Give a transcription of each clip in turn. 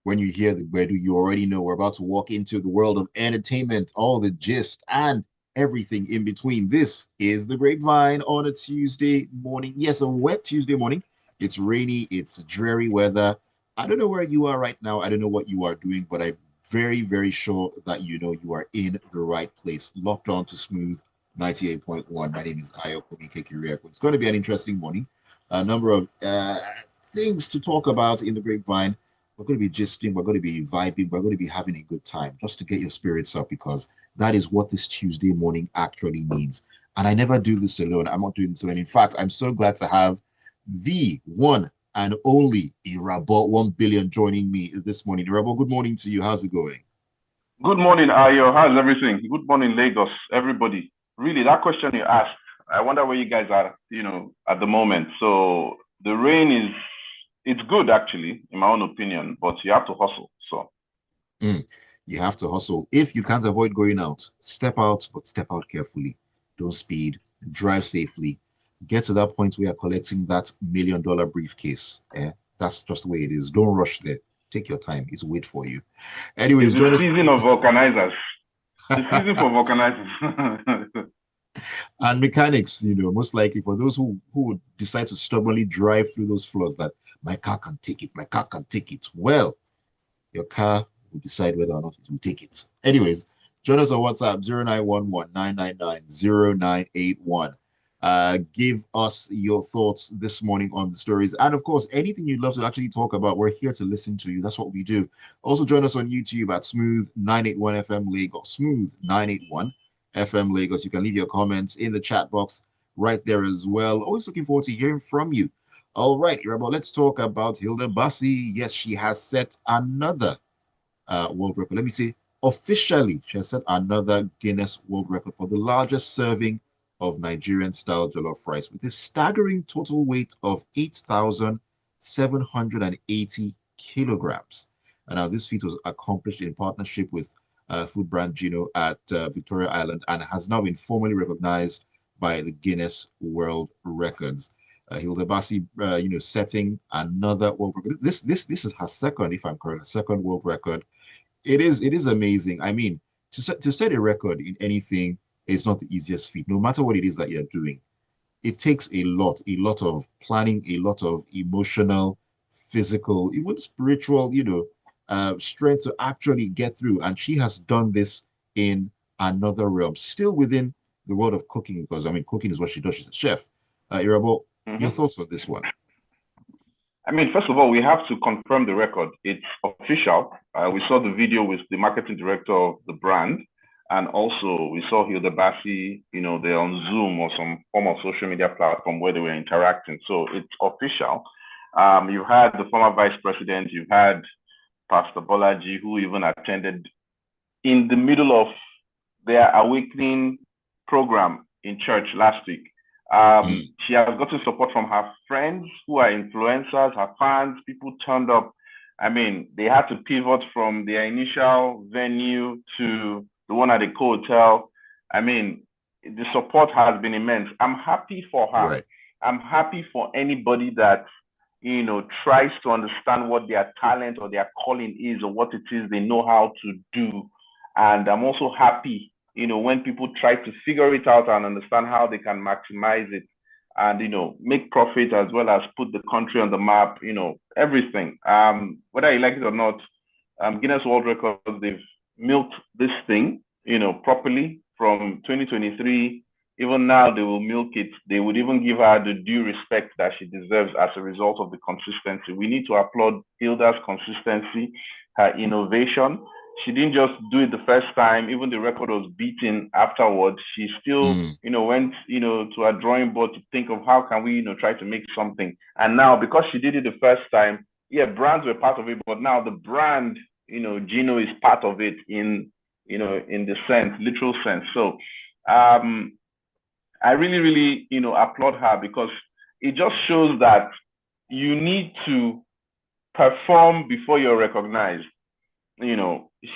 When you hear the Bedu, you already know we're about to walk into the world of entertainment, all the gist and everything in between. This is the Grapevine on a Tuesday morning. Yes, a wet Tuesday morning. It's rainy, it's dreary weather. I don't know where you are right now. I don't know what you are doing, but I'm very, very sure that you know you are in the right place. Locked on to Smooth 98.1. My name is Ayokunmi. It's going to be an interesting morning. A number of things to talk about in the Grapevine. We're going to be gisting, we're going to be vibing, we're going to be having a good time just to get your spirits up because that is what this Tuesday morning actually needs. And I never do this alone. I'm not doing this alone. In fact, I'm so glad to have the one and only Irabor 1 billion joining me this morning. Irabor, good morning to you. How's it going? Good morning, Ayo. How's everything? Good morning, Lagos, everybody. Really, that question you asked, I wonder where you guys are, at the moment. So the rain it's good actually, in my own opinion, but you have to hustle. So You have to hustle. If you can't avoid going out, step out, but step out carefully. Don't speed, drive safely. Get to that point where you're collecting that $1 million briefcase. That's just the way it is. Don't rush there. Take your time. It's wait for you. it's Anyways, the join us. season of vulcanizers. The season for vulcanizers. And mechanics, most likely for those who would decide to stubbornly drive through those floors that my car can take it, my car can take it. Well, your car will decide whether or not it will take it. Anyways, join us on WhatsApp 0911 give us your thoughts this morning on the stories. And of course, anything you'd love to actually talk about, we're here to listen to you. That's what we do. Also, join us on YouTube at Smooth 981 FM Lagos. Smooth 981 FM Lagos. You can leave your comments in the chat box right there as well. Always looking forward to hearing from you. All right, Irabor, let's talk about Hilda Baci. Yes, she has set another world record. Let me see. Officially, she has set another Guinness World Record for the largest serving of Nigerian style jollof rice with a staggering total weight of 8,780 kilograms. And now this feat was accomplished in partnership with food brand Gino at Victoria Island and has now been formally recognized by the Guinness World Records. Hilda Baci, setting another world record. This is her second, if I'm correct, second world record. It is amazing. I mean, to set a record in anything is not the easiest feat. No matter what it is that you're doing, it takes a lot of planning, a lot of emotional, physical, even spiritual, strength to actually get through. And she has done this in another realm, still within the world of cooking, because I mean, cooking is what she does. She's a chef. Irabo, your Mhm. thoughts on this one? I mean, first of all, we have to confirm the record. It's official. We saw the video with the marketing director of the brand, and also we saw Hilda Baci, they're on Zoom or some form of social media platform where they were interacting. So it's official. You've had the former vice president, you've had Pastor Bolaji, who even attended in the middle of their awakening program in church last week. Mm, She has gotten support from her friends who are influencers, her fans, people turned up. I mean, they had to pivot from their initial venue to the one at the hotel. I mean, the support has been immense. I'm happy for her. right. I'm happy for anybody that tries to understand what their talent or their calling is or what it is they know how to do. And I'm also happy, when people try to figure it out and understand how they can maximize it and, make profit as well as put the country on the map, everything. Whether you like it or not, Guinness World Records, they've milked this thing, properly from 2023. Even now, they will milk it. They would even give her the due respect that she deserves as a result of the consistency. We need to applaud Hilda's consistency, her innovation. She didn't just do it the first time. Even the record was beaten afterwards. She still, Mm, went, to a drawing board to think of how can we, try to make something. And now, because she did it the first time, yeah, brands were part of it, but now the brand, Gino is part of it in the sense, literal sense. So, I really, really, applaud her because it just shows that you need to perform before you're recognized.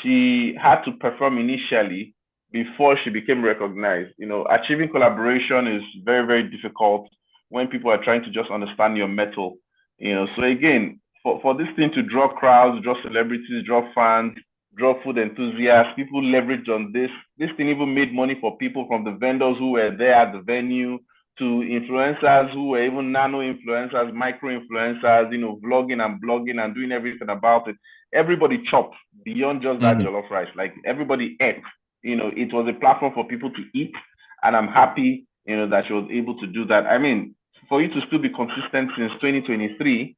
She had to perform initially before she became recognized. Achieving collaboration is very, very difficult when people are trying to just understand your metal. So again, for this thing to draw crowds, draw celebrities, draw fans, draw food enthusiasts, people leveraged on this. This thing even made money for people, from the vendors who were there at the venue to influencers who were even nano influencers, micro influencers, vlogging and blogging and doing everything about it. Everybody chopped beyond just that jollof rice. Like, everybody ate. It was a platform for people to eat, and I'm happy, that she was able to do that. I mean, for you to still be consistent since 2023,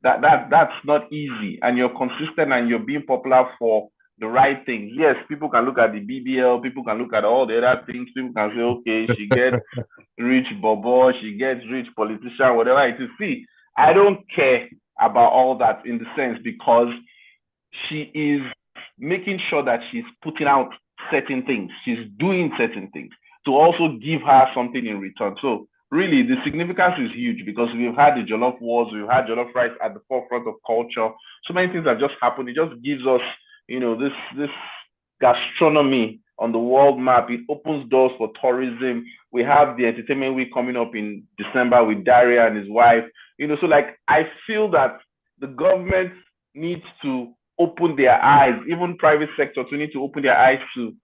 that's not easy, and you're consistent and you're being popular for the right things. Yes, people can look at the BBL, people can look at all the other things, people can say, okay, she gets rich bobo, she gets rich politician, whatever it is. See, I don't care about all that, in the sense, because she is making sure that she's putting out certain things, she's doing certain things to also give her something in return. So really, the significance is huge, because we've had the Jollof Wars, we've had Jollof Rice at the forefront of culture. So many things have just happened. It just gives us, this gastronomy on the world map. It opens doors for tourism. We have the Entertainment Week coming up in December with Daria and his wife. So, like, I feel that the government needs to open their eyes, even private sector to need to open their eyes to,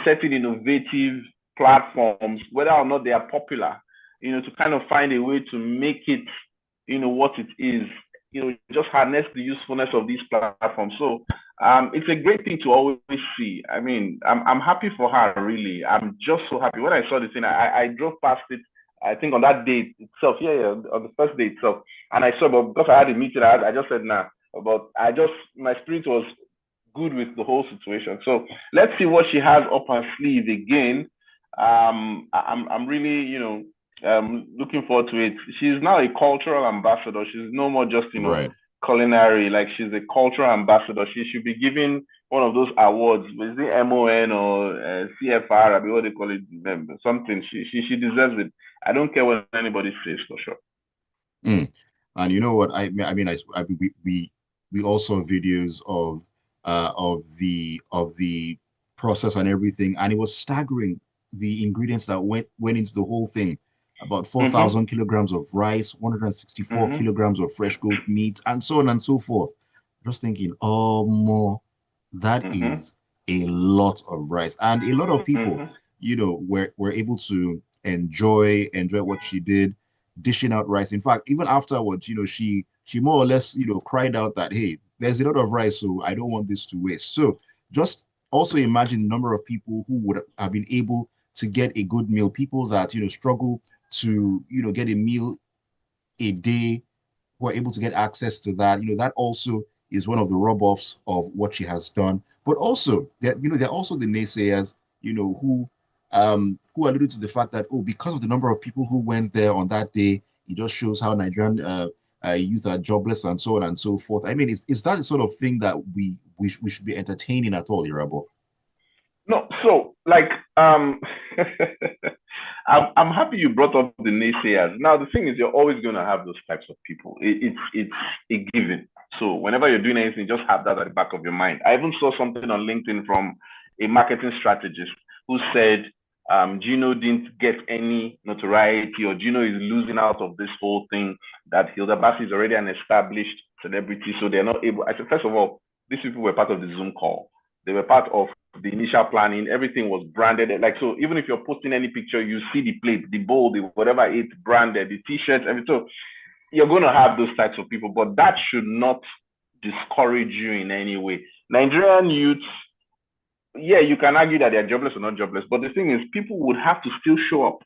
certain innovative platforms, whether or not they are popular, to kind of find a way to make it, what it is, just harness the usefulness of these platforms. So it's a great thing to always see. I mean, I'm happy for her, really. I'm just so happy. When I saw the thing, I drove past it, I think on that day itself, on the first day itself. And I saw, but because I had a meeting, I just said, nah, but my spirit was good with the whole situation. So let's see what she has up her sleeve again. I'm really, looking forward to it. She's now a cultural ambassador. She's no more just, Right. culinary. Like, she's a cultural ambassador. She should be given one of those awards. Is it MON or CFR? I mean, what they call it, something. She deserves it. I don't care what anybody says, for sure. And you know what? We also saw videos of the process and everything, and it was staggering, the ingredients that went into the whole thing. About 4,000 kilograms of rice, 164 kilograms of fresh goat meat, and so on and so forth. Just thinking, oh, more, that is a lot of rice. And a lot of people, were able to enjoy what she did, dishing out rice. In fact, even afterwards, she more or less, cried out that, hey, there's a lot of rice, so I don't want this to waste. So just also imagine the number of people who would have been able to get a good meal, people that, struggle to, get a meal a day, who are able to get access to that. That also is one of the rub-offs of what she has done. But also, there are also the naysayers, who alluded to the fact that, oh, because of the number of people who went there on that day, it just shows how Nigerian youth are jobless and so on and so forth. I mean, is that the sort of thing that we should be entertaining at all, Irabor? No, so, like, I'm happy you brought up the naysayers. Now, the thing is, you're always going to have those types of people. It's a given. So whenever you're doing anything, just have that at the back of your mind. I even saw something on LinkedIn from a marketing strategist who said, Gino didn't get any notoriety, or Gino is losing out of this whole thing, that Hilda Baci is already an established celebrity, so they're not able. I said, first of all, these people were part of the Zoom call. They were part of the initial planning. Everything was branded. Like, so even if you're posting any picture, you see the plate, the bowl, the whatever it's branded, the t-shirts, everything. So you're going to have those types of people, but that should not discourage you in any way. Nigerian youths, yeah, you can argue that they're jobless or not jobless, but the thing is, people would have to still show up.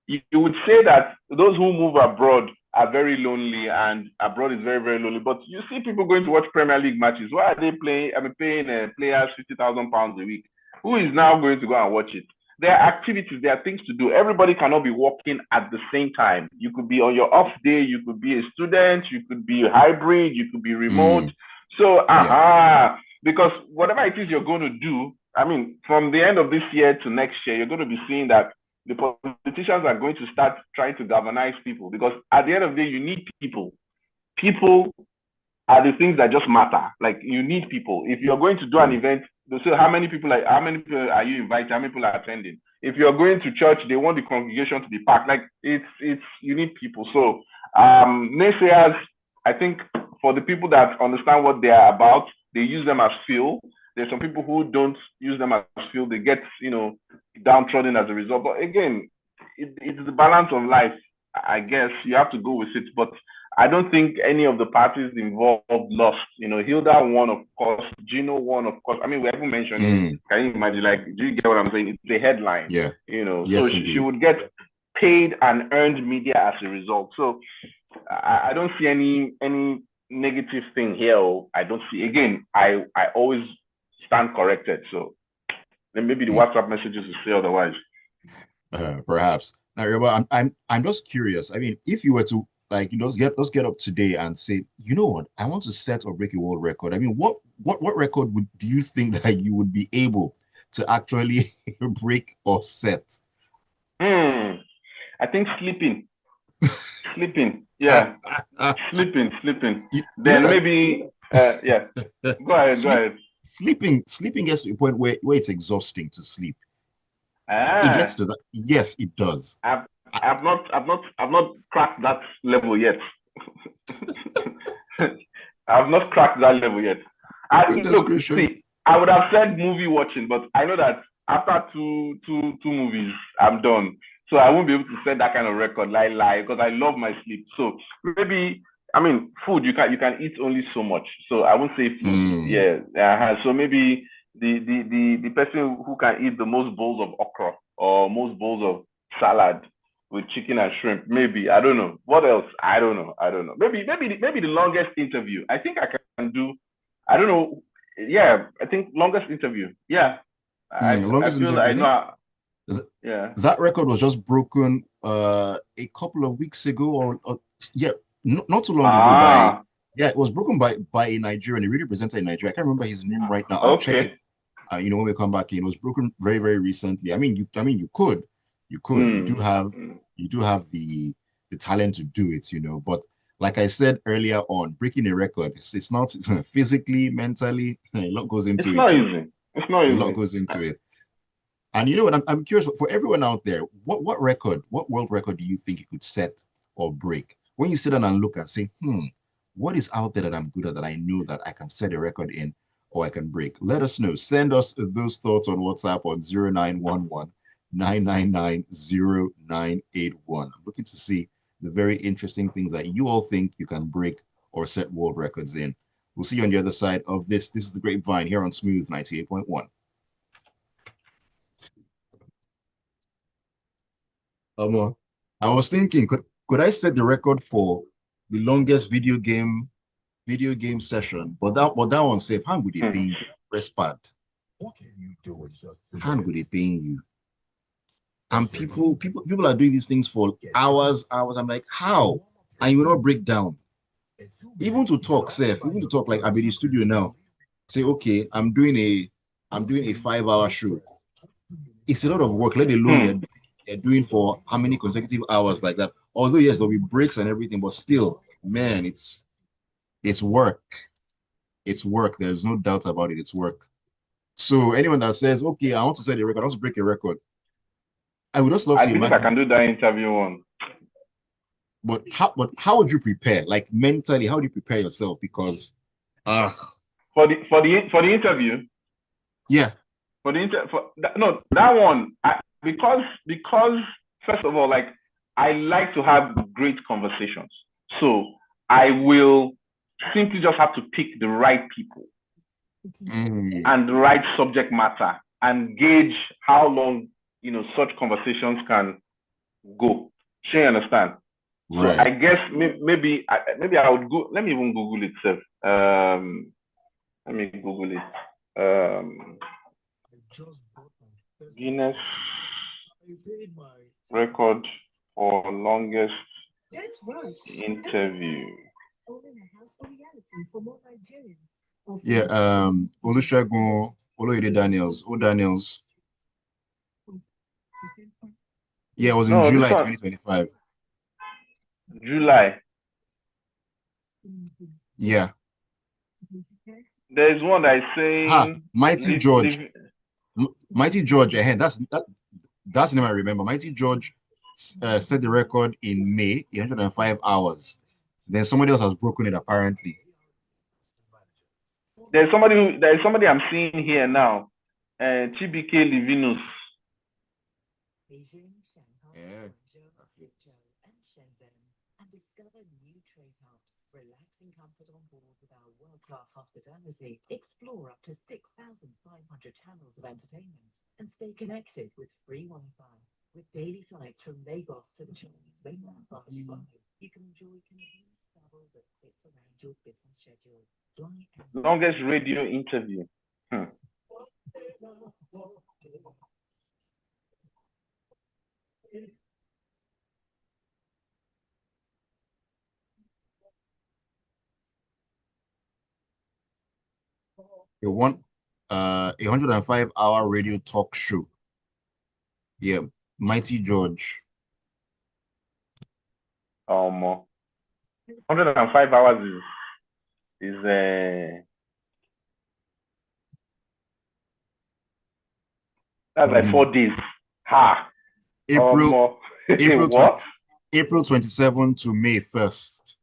You would say that those who move abroad are very lonely, and abroad is very, very lonely. But you see people going to watch Premier League matches. Why are they playing? I mean, paying players £50,000 a week. Who is now going to go and watch it? There are activities, there are things to do. Everybody cannot be working at the same time. You could be on your off day, you could be a student, you could be hybrid, you could be remote. So, Yeah. because whatever it is you're going to do, I mean, from the end of this year to next year, you're going to be seeing that the politicians are going to start trying to galvanize people, because at the end of the day, you need people. People are the things that just matter. Like, you need people. If you're going to do an event, they'll say, how many people are you inviting? How many people are attending? If you're going to church, they want the congregation to be packed. Like, you need people. So naysayers, I think, for the people that understand what they are about, they use them as fuel. There's some people who don't use them as fuel. They get, downtrodden as a result. But again, it's the balance of life. I guess you have to go with it. But I don't think any of the parties involved lost. Hilda won, of course. Gino won, of course. I mean, we haven't mentioned it. Can you imagine? Like, do you get what I'm saying? It's a headline. Yeah. Yes, so she would get paid and earned media as a result. So I don't see any negative thing here. I don't see. Again, I always stand corrected. So then maybe the WhatsApp messages will say otherwise. Perhaps. Now, Irabor, I'm just curious. I mean, if you were to let's get up today and say, you know what, I want to set or break a world record. I mean, what record do you think that you would be able to actually break or set? I think sleeping. Yeah. sleeping. Then maybe yeah. Go ahead. Sleeping gets to a point where it's exhausting to sleep. It gets to that. Yes, it does. I've not cracked that level yet. I've not cracked that level yet. I would have said movie watching, but I know that after two movies, I'm done. So I won't be able to set that kind of record, lie, because I love my sleep. So maybe, I mean, food, you can eat only so much. So I won't say food. Yeah. So maybe the person who can eat the most bowls of okra or most bowls of salad with chicken and shrimp, maybe. I don't know. What else? I don't know. Maybe the longest interview. I think I can do. I don't know. Yeah, I think longest interview. Yeah. I feel I know. Yeah. That record was just broken a couple of weeks ago, or not too long ago it was broken by a Nigerian. He really represented Nigeria. I can't remember his name right now. I'll check it. When we come back in, it was broken very, very recently. You could. You do have the talent to do it, but like I said earlier on, breaking a record, it's not physically, mentally, a lot goes into it. It's not easy. A lot goes into it. And you know what? I'm curious for everyone out there, what world record do you think you could set or break? When you sit down and look and say, what is out there that I'm good at, that I know that I can set a record in or I can break? Let us know. Send us those thoughts on WhatsApp on 0911 999 0981. I'm looking to see the very interesting things that you all think you can break or set world records in. We'll see you on the other side of this. This is the Grapevine here on Smooth 98.1. I was thinking, could I set the record for the longest video game session? But that one safe. How would they pay you? Press pad. What can you do? How would they pay you? And people are doing these things for hours. I'm like, how? And you will not break down. Even to talk, like I'm in the studio now. Say, okay, I'm doing a 5-hour show. It's a lot of work, let alone they're doing for how many consecutive hours like that. Although yes, there'll be breaks and everything, but still, man, it's work. It's work. There's no doubt about it. It's work. So anyone that says, okay, I want to set a record, I want to break a record, I would just love to imagine. I can do that interview one. But how would you prepare? Like mentally, how do you prepare yourself? Because for the interview. Yeah. That one, because first of all, like I like to have great conversations. So I will simply just have to pick the right people and the right subject matter and gauge how long such conversations can go. Do you understand? Right. So I guess maybe I would go. Let me even Google it, sir. Let me Google it. Guinness record for longest interview. Yeah, Olusegun Oloyede Daniels. Yeah, it was in July 2025. July. Yeah. There's one that is saying Mighty George. Mighty George, that's the name I remember. Mighty George set the record in May, 105 hours. Then somebody else has broken it apparently. there's somebody I'm seeing here now. TBK Livinus. Beijing, Shanghai, Yeah. Guangzhou, Huzhou, and Shenzhen, and discover new trade hubs. Relax in comfort on board with our world-class hospitality. Explore up to 6,500 channels of entertainment and stay connected with free Wi-Fi. With daily flights from Lagos to the Chinese mainland by Dubai, you can enjoy convenient travel that fits around your business schedule. Fly and Longest radio interview. A 105-hour radio talk show. Yeah, Mighty George. 105 hours is that's like 4 days. Ha. April What? April 27 to May 1st.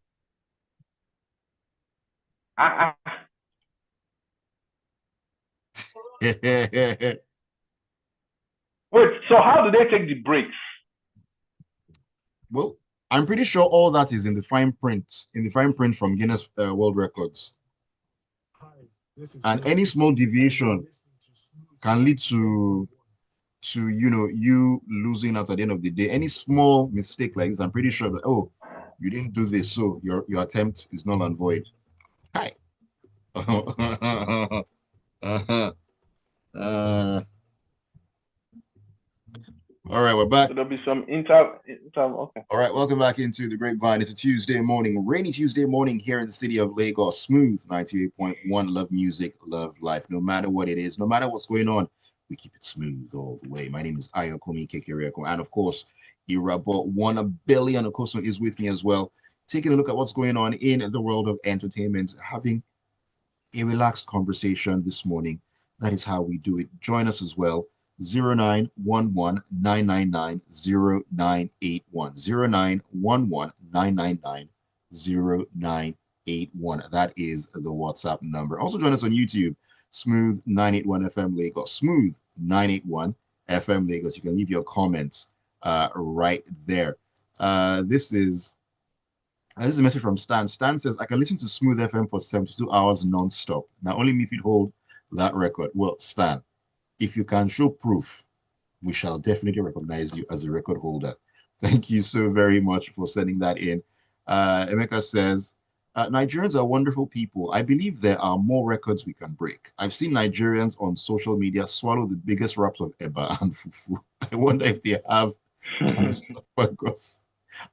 Wait, so how do they take the breaks? Well, I'm pretty sure all that is in the fine print, from Guinness World Records. And any small deviation can lead to you losing out at the end of the day. Any small mistake like this, I'm pretty sure that, oh, you didn't do this, so your attempt is null and void. Hi. All right, we're back. So there'll be some okay. All right, welcome back into the Grapevine. It's a Tuesday morning, rainy Tuesday morning here in the city of Lagos. Smooth 98.1. Love music, love life. No matter what it is, no matter what's going on, we keep it smooth all the way. My name is Ayokunmi, and of course, Irabor 1 billion Okosun is with me as well. Taking a look at what's going on in the world of entertainment, having a relaxed conversation this morning. That is how we do it. Join us as well. 0911-999-0981. 0911-999-0981. That is the WhatsApp number. Also join us on YouTube, Smooth 981 FM Lagos. Smooth 981 FM Lagos. You can leave your comments right there. This is a message from Stan. Stan says, I can listen to Smooth FM for 72 hours non-stop. Now, only me if you'd hold that record. Well, Stan, if you can show proof, we shall definitely recognize you as a record holder. Thank you so very much for sending that in. Emeka says, Nigerians are wonderful people. I believe there are more records we can break. I've seen Nigerians on social media swallow the biggest wraps of eba and fufu. I wonder if they have esophagus.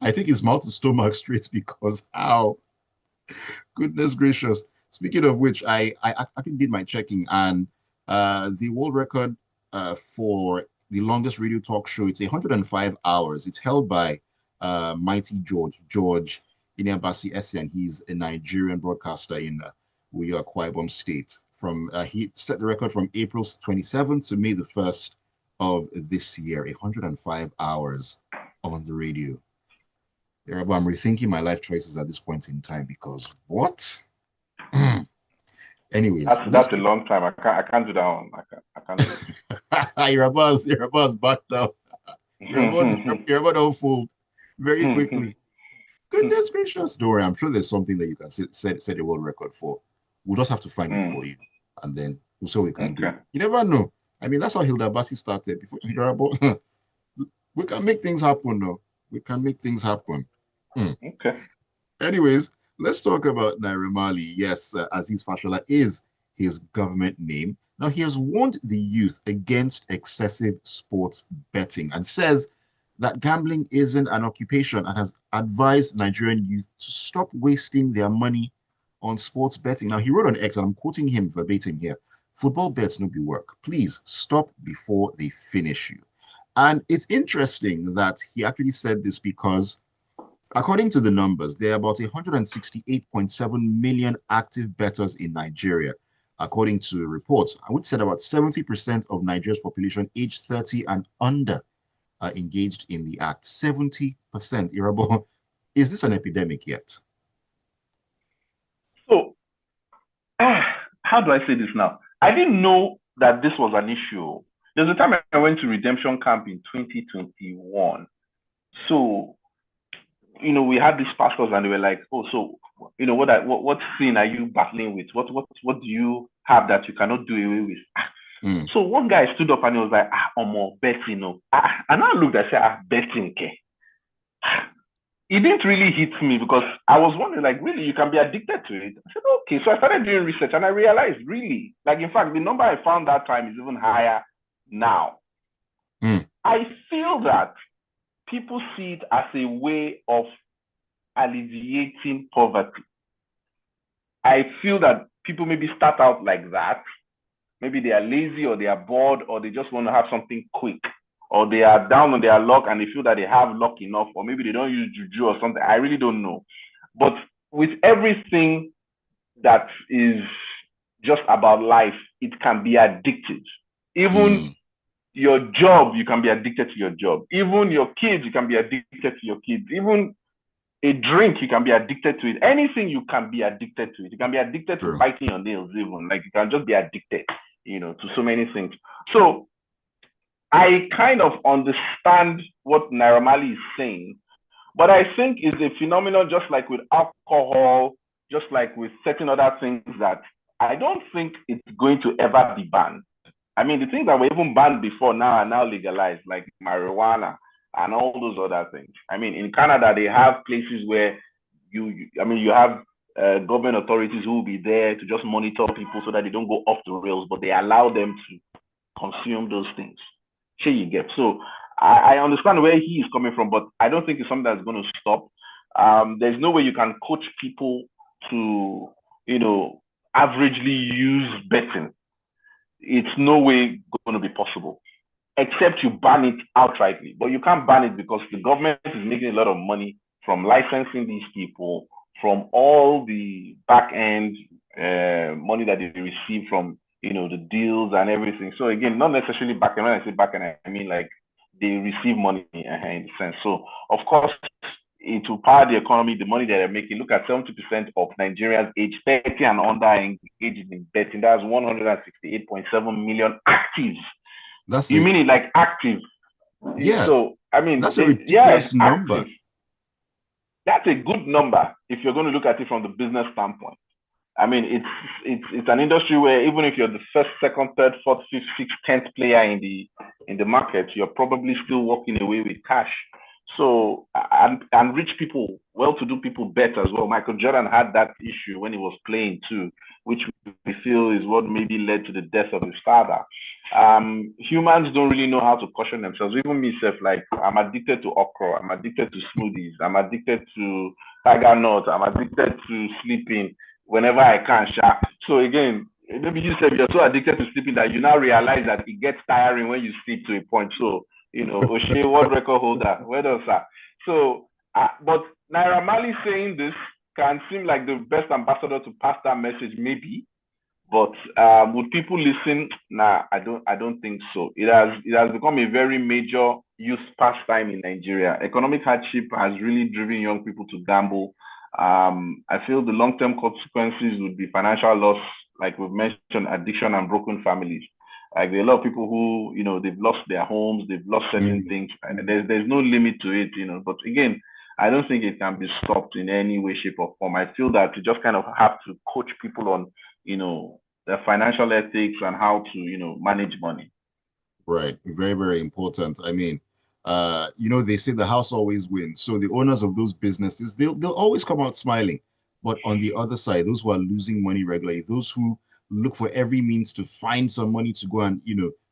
I think it's mouth to stomach straight because how? Goodness gracious. Speaking of which, I did my checking, and the world record for the longest radio talk show, it's 105 hours. It's held by Mighty George Hilda Baci, and he's a Nigerian broadcaster in Uyo Akwa Ibom State. He set the record from April 27th to May the 1st of this year. 105 hours on the radio. I'm rethinking my life choices at this point in time because what? Anyways, that's a long time. I can't do that one. I can't do it. You're a buzz back now. You're about to fold very quickly. Goodness gracious. Don't worry, I'm sure there's something that you can set a world record for. We'll just have to find it for you. And then so we can do it. You never know. I mean, that's how Hilda Baci started. Before we can make things happen though. We can make things happen. Okay. Anyways, let's talk about Naira Marley. Yes, Aziz Fashola is his government name. Now, he has warned the youth against excessive sports betting and says that gambling isn't an occupation and has advised Nigerian youth to stop wasting their money on sports betting. Now, he wrote on X, and I'm quoting him verbatim here, "Football bets no be work. Please stop before they finish you." And it's interesting that he actually said this because according to the numbers, there are about 168.7 million active bettors in Nigeria, according to reports, which said about 70% of Nigeria's population aged 30 and under are engaged in the act. 70%. Irabor, is this an epidemic yet? So, how do I say this now? I didn't know that this was an issue. There's a time I went to redemption camp in 2021. So, we had these pastors and they were like, oh, so, what sin are you battling with? What do you have that you cannot do away with? So one guy stood up and he was like, betting, no. And I looked, I said, betting, okay. It didn't really hit me because I was wondering, like, really, you can be addicted to it? I said, okay. So I started doing research and I realized, really, like, in fact, the number I found that time is even higher now. I feel that people see it as a way of alleviating poverty. I feel that people maybe start out like that. Maybe they are lazy or they are bored or they just want to have something quick, or they are down on their luck and they feel that they have luck enough, or maybe they don't use juju or something. I really don't know. But with everything that is just about life, it can be addictive. Even your job, you can be addicted to your job. Even your kids, you can be addicted to your kids. Even a drink, you can be addicted to it. Anything, you can be addicted to it. You can be addicted to biting your nails even. Like, you can just be addicted, to so many things. So I kind of understand what Naira Marley is saying, but I think it's a phenomenon just like with alcohol, just like with certain other things, that I don't think it's going to ever be banned. I mean, the things that were even banned before now are now legalized, like marijuana and all those other things. I mean, in Canada, they have places where you have government authorities who will be there to just monitor people so that they don't go off the rails, but they allow them to consume those things. Sure, you get. So I understand where he is coming from, but I don't think it's something that's going to stop. There's no way you can coach people to, averagely use betting. It's no way going to be possible, except you ban it outrightly. But you can't ban it because the government is making a lot of money from licensing these people, from all the back end money that they receive from, the deals and everything. So again, not necessarily back end. When I say back end, I mean like they receive money in a sense. So of course, it will power the economy, the money that they're making. Look at 70% of Nigerians aged 30 and under engaged in betting. That's 168.7 million active. You mean it like active? Yeah. So I mean, that's a ridiculous number. Active. That's a good number if you're going to look at it from the business standpoint. I mean, it's an industry where even if you're the first, second, third, fourth, fifth, sixth, 10th player in the market, you're probably still walking away with cash. So, and rich people, well-to-do people bet as well. Michael Jordan had that issue when he was playing too, which we feel is what maybe led to the death of his father. Humans don't really know how to caution themselves. Even myself, like, I'm addicted to okra, I'm addicted to smoothies, I'm addicted to tiger nuts, I'm addicted to sleeping whenever I can. So again, maybe you said you're so addicted to sleeping that you now realize that it gets tiring when you sleep to a point. So, O'Shea world record holder, where does that? So, but Naira Marley saying this can seem like the best ambassador to pass that message, maybe. But would people listen? Nah, I don't think so. It has become a very major youth pastime in Nigeria. Economic hardship has really driven young people to gamble. I feel the long-term consequences would be financial loss, like we've mentioned, addiction and broken families. Like, there are a lot of people who, they've lost their homes, they've lost certain things, and there's no limit to it, But again, I don't think it can be stopped in any way, shape, or form. I feel that you just kind of have to coach people on, their financial ethics and how to, manage money. Right. Very, very important. I mean, they say the house always wins. So the owners of those businesses, they'll always come out smiling. But on the other side, those who are losing money regularly, those who look for every means to find some money to go and,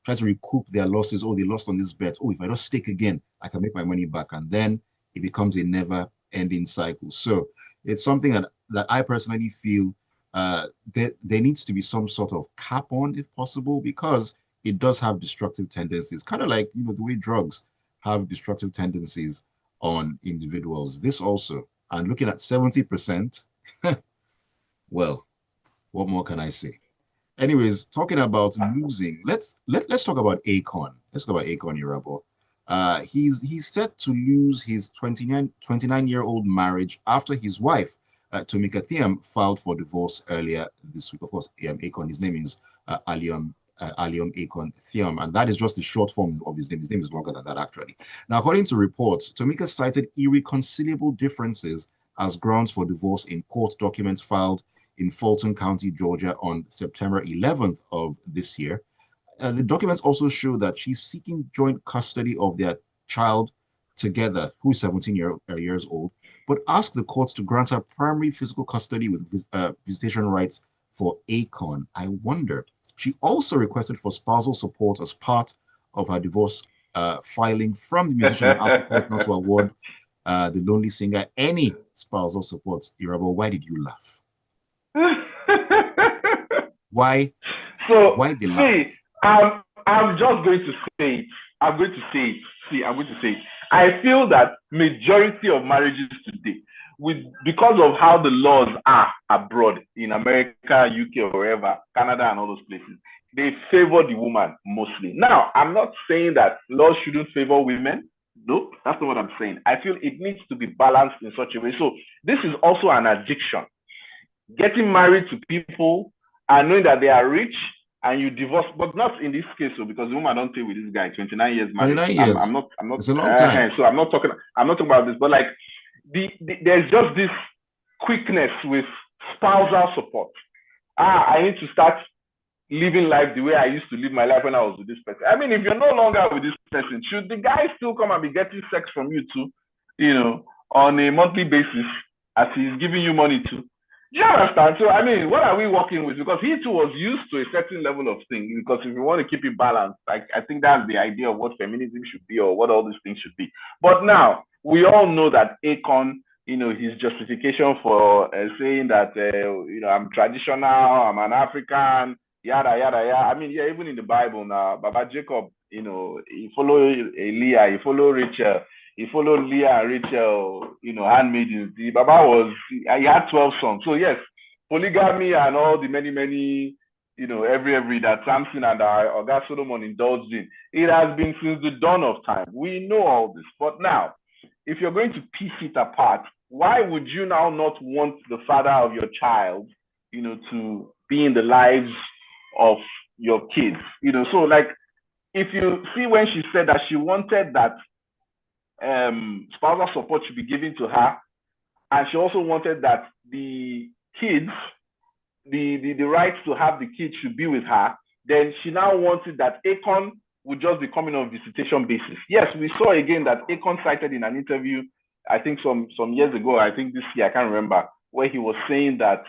try to recoup their losses. Oh, they lost on this bet. Oh, if I just stake again, I can make my money back. And then it becomes a never ending cycle. So it's something that I personally feel there needs to be some sort of cap on, if possible, because it does have destructive tendencies, kind of like, the way drugs have destructive tendencies on individuals. This also, and looking at 70%, well, what more can I say? Anyways, talking about losing, let's talk about Akon. Let's talk about Akon, Irabor. He's set to lose his 29-year-old marriage after his wife Tomika Thiam filed for divorce earlier this week. Of course, Akon, his name is Alium Akon Thiam, and that is just the short form of his name. His name is longer than that, actually. Now, according to reports, Tomika cited irreconcilable differences as grounds for divorce in court documents filed in Fulton County, Georgia on September 11th of this year. The documents also show that she's seeking joint custody of their child together, who is 17 years old, but asked the courts to grant her primary physical custody with visitation rights for Akon. I wonder. She also requested for spousal support as part of her divorce filing from the musician and asked the court not to award the lonely singer any spousal support. Irabor, why did you laugh? Why? So, why the laugh? See, I'm just going to say it. I'm going to say it. See, I'm going to say it. I feel that majority of marriages today, because of how the laws are abroad in America, UK, or wherever, Canada, and all those places, they favor the woman mostly. Now, I'm not saying that laws shouldn't favor women. Nope, that's not what I'm saying. I feel it needs to be balanced in such a way. So this is also an addiction. Getting married to people and knowing that they are rich and you divorce, but not in this case, so because the woman don't stay with this guy 29 years married. 29 years. I'm not. It's a long time. So I'm not talking about this, but like there's just this quickness with spousal support. I need to start living life the way I used to live my life when I was with this person. I mean, if you're no longer with this person, should the guy still come and be getting sex from you too, on a monthly basis as he's giving you money too? Do you understand? So, I mean, what are we working with? Because he too was used to a certain level of thing. Because if you want to keep it balanced, like I think that's the idea of what feminism should be or what all these things should be. But now, we all know that Akon, his justification for saying that, I'm traditional, I'm an African, yada, yada, yada. I mean, yeah, even in the Bible now, Baba Jacob, he followed Leah, he followed Rachel, he followed Leah and Rachel, handmaidens. The Baba he had 12 sons. So yes, polygamy and all the many, every that Samson and Oga Solomon indulged in. It has been since the dawn of time. We know all this. But now, if you're going to piece it apart, why would you now not want the father of your child, to be in the lives of your kids? So like, if you see when she said that she wanted that spousal support should be given to her, and she also wanted that the kids, the rights to have the kids should be with her, then she now wanted that Akon would just be coming on visitation basis. Yes, we saw again that Akon cited in an interview, I think some years ago, I think this year, I can't remember, where he was saying that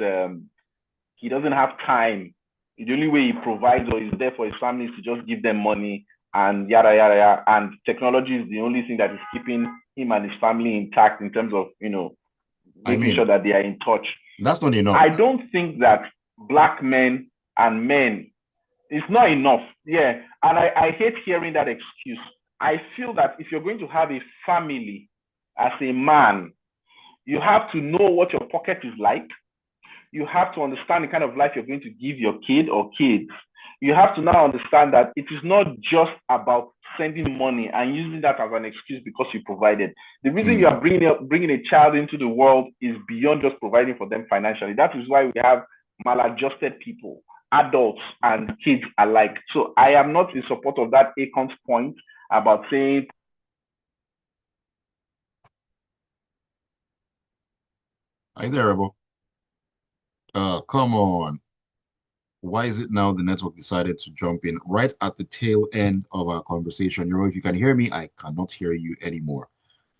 he doesn't have time. The only way he provides or is there for his family is to just give them money and yada, yada, yada. And technology is the only thing that is keeping him and his family intact in terms of, making sure that they are in touch. That's not enough. I don't think that Black men and men, it's not enough. Yeah. And I hate hearing that excuse. I feel that if you're going to have a family as a man, you have to know what your pocket is like. You have to understand the kind of life you're going to give your kid or kids. You have to now understand that it is not just about sending money and using that as an excuse because you provided. The reason you are bringing a child into the world is beyond just providing for them financially. That is why we have maladjusted people, adults and kids alike. So I am not in support of that Akon's point about saying. Are you there, Rebel? Come on. Why is it now the network decided to jump in right at the tail end of our conversation? If you can hear me, I cannot hear you anymore.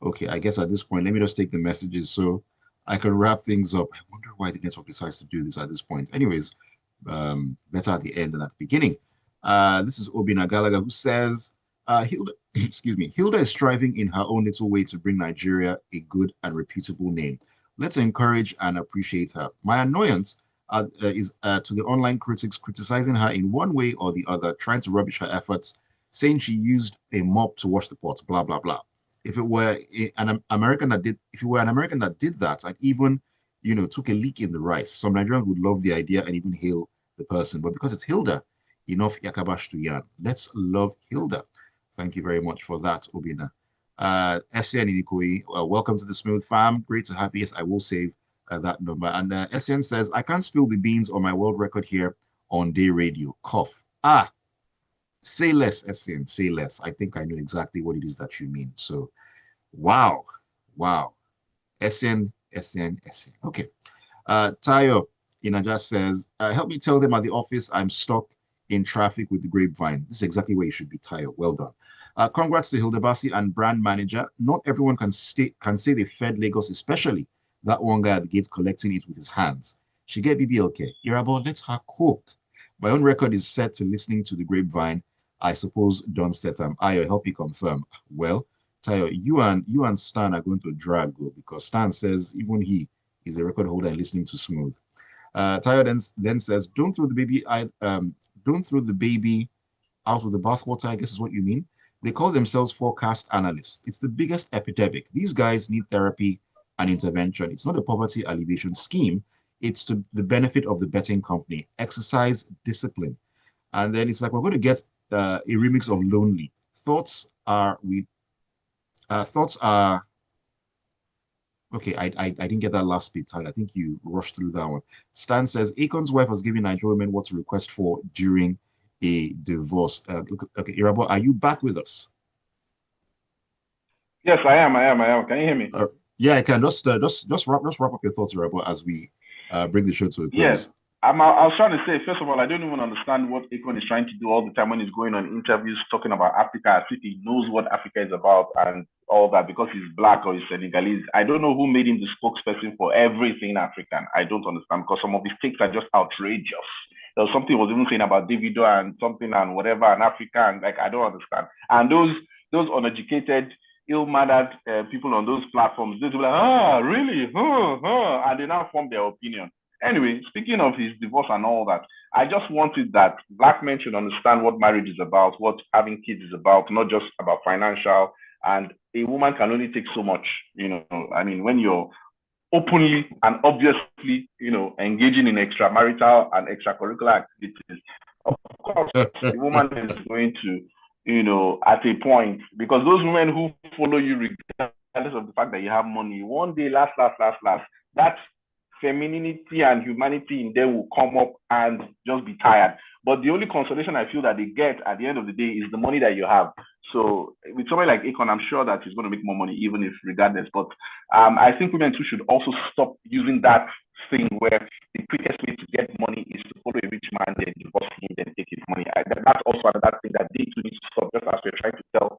Okay, I guess at this point, let me just take the messages so I can wrap things up. I wonder why the network decides to do this at this point. Anyways, better at the end than at the beginning. This is Obina Gallagher who says, Hilda, excuse me, Hilda is striving in her own little way to bring Nigeria a good and reputable name. Let's encourage and appreciate her. My annoyance is to the online critics criticizing her in one way or the other, trying to rubbish her efforts, saying she used a mop to wash the pot, blah blah blah. If it were an American that did that, and even took a leak in the rice, some Nigerians would love the idea and even hail the person. But because it's Hilda, enough yakabash to yarn. Let's love Hilda. Thank you very much for that, Obina. SN Inikoi, welcome to the Smooth Fam. Great to have you. Yes, I will save that number. And SN says, I can't spill the beans on my world record here on day radio. Cough. Ah, say less, SN, say less. I think I know exactly what it is that you mean. So, wow, wow. SN, SN, SN. Okay. Tayo Inaja says, help me tell them at the office I'm stuck in traffic with the grapevine. This is exactly where you should be, Tayo. Well done. Congrats to Hilda Baci and brand manager. Not everyone can say they fed Lagos, especially that one guy at the gate collecting it with his hands. She get BBLK. Irabor, let her cook. My own record is set to listening to the grapevine. I suppose Don Stetam. Ayo, help you confirm. Well, Tayo, you and Stan are going to drag go because Stan says even he is a record holder and listening to Smooth. Tayo then says, don't throw the baby out of the bathwater, I guess is what you mean. They call themselves forecast analysts. It's the biggest epidemic. These guys need therapy and intervention. It's not a poverty alleviation scheme. It's to the benefit of the betting company. Exercise discipline. And then it's like, we're going to get a remix of Lonely. Thoughts are okay. I didn't get that last bit, Tyler. I think you rushed through that one. Stan says Akon's wife was giving Nigerian women what to request for during a divorce. Okay, Irabor, are you back with us? Yes, I am. Can you hear me? Yeah, I can. Just wrap up your thoughts, Irabor, as we bring the show to a close. Yes. I was trying to say, first of all, I don't even understand what Akon is trying to do all the time when he's going on interviews talking about Africa, as if he knows what Africa is about and all that because he's black or he's Senegalese. I don't know who made him the spokesperson for everything African. I don't understand because some of his takes are just outrageous. There was something he was even saying about Davido and something and whatever and Africa and like I don't understand. And those uneducated, ill-mannered people on those platforms, they'll be like, really? And they now form their opinion. Anyway, speaking of his divorce and all that, I just wanted that black men should understand what marriage is about, what having kids is about, not just about financial. And a woman can only take so much, I mean, when you're openly and obviously, engaging in extramarital and extracurricular activities, of course, the woman is going to, at a point, because those women who follow you regardless of the fact that you have money, one day, last, that's femininity and humanity in them will come up and just be tired. But the only consolation I feel that they get at the end of the day is the money that you have. So with somebody like Akon, I'm sure that he's going to make more money, even if regardless. But I think women too should also stop using that thing where the quickest way to get money is to follow a rich man, then divorce him, then take his money. That's also another thing that they too need to stop, just as we're trying to tell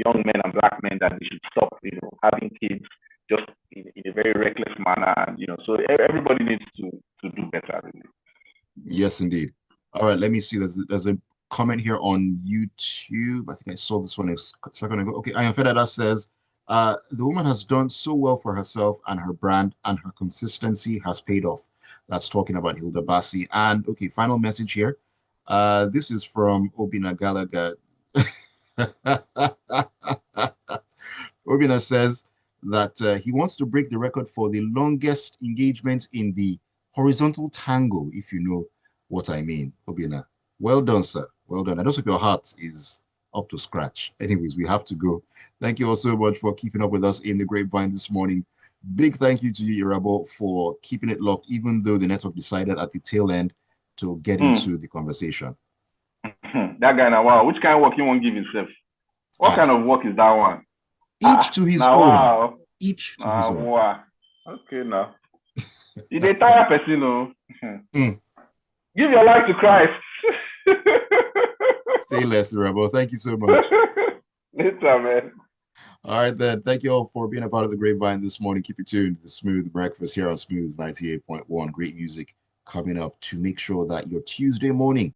young men and black men that they should stop, having kids just in a very reckless manner. And, so everybody needs to do better, really. Yes, indeed. All right, let me see. There's a comment here on YouTube. I think I saw this one a second ago. Okay, Ayan Fedada says, the woman has done so well for herself and her brand, and her consistency has paid off. That's talking about Hilda Baci. And okay, final message here. This is from Obina Gallagher. Obina says that he wants to break the record for the longest engagement in the horizontal tango, if you know what I mean, Obina. Well done, sir. Well done. I just hope your heart is up to scratch. Anyways, we have to go. Thank you all so much for keeping up with us in the grapevine this morning. Big thank you to you, Irabor, for keeping it locked, even though the network decided at the tail end to get into the conversation. That guy now, wow. Which kind of work you won't give himself? What kind of work is that one? Each to his own. Wow. Each to his own. Wow. Okay, now. You the entire person, no? Give your life to Christ. Say less, Irabor. Thank you so much. Later, man. All right, then. Thank you all for being a part of the grapevine this morning. Keep it tuned to the Smooth Breakfast here on Smooth 98.1. Great music coming up to make sure that your Tuesday morning